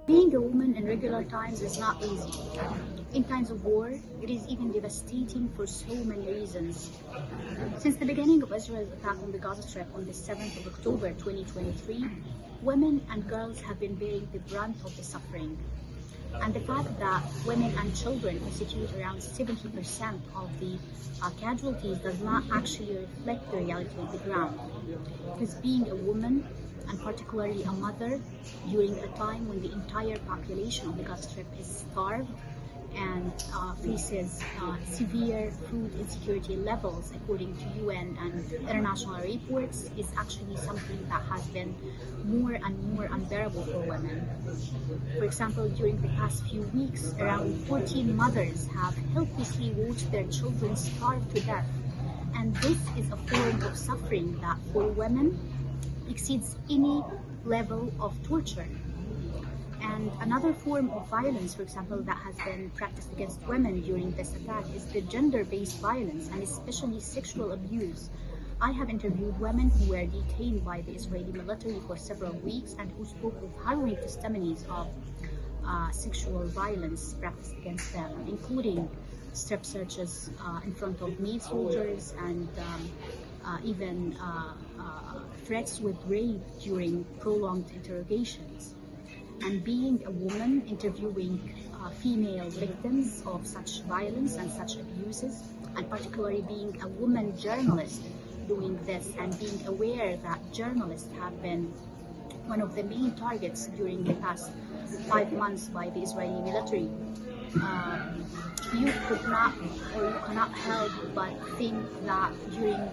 Being a woman in regular times is not easy. In times of war, it is even devastating for so many reasons. Since the beginning of Israel's attack on the Gaza Strip on the 7th of October 2023, women and girls have been bearing the brunt of the suffering. And the fact that women and children constitute around 70% of the casualties does not actually reflect the reality of the ground. Because being a woman, and particularly a mother, during a time when the entire population of the Gaza Strip is starved and faces severe food insecurity levels according to UN and international reports, is actually something that has been more and more unbearable for women. For example, during the past few weeks, around 14 mothers have helplessly watched their children starve to death. And this is a form of suffering that for women exceeds any level of torture. And another form of violence, for example, that has been practiced against women during this attack is the gender-based violence, and especially sexual abuse. I have interviewed women who were detained by the Israeli military for several weeks and who spoke with harrowing testimonies of sexual violence practiced against them, including strip searches in front of maid soldiers and even threats with rape during prolonged interrogations. And being a woman interviewing female victims of such violence and such abuses, and particularly being a woman journalist doing this and being aware that journalists have been one of the main targets during the past 5 months by the Israeli military, you could not or you cannot help but think that during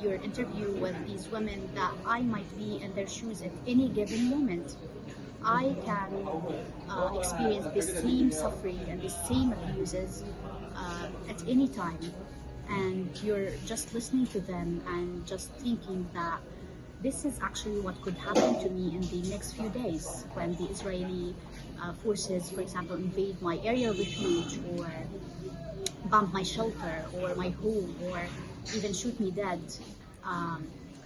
your interview with these women that I might be in their shoes at any given moment. I can experience the same suffering and the same abuses at any time. And you're just listening to them and just thinking that this is actually what could happen to me in the next few days when the Israeli forces, for example, invade my area of refuge or bomb my shelter or my home or even shoot me dead.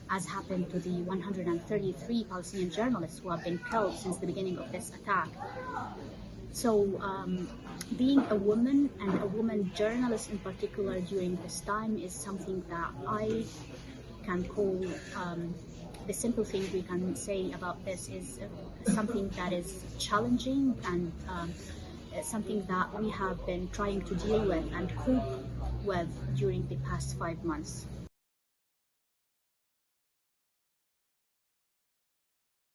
As happened to the 133 Palestinian journalists who have been killed since the beginning of this attack. So being a woman and a woman journalist in particular during this time is something that I can call, the simple thing we can say about this is something that is challenging and something that we have been trying to deal with and cope with during the past 5 months.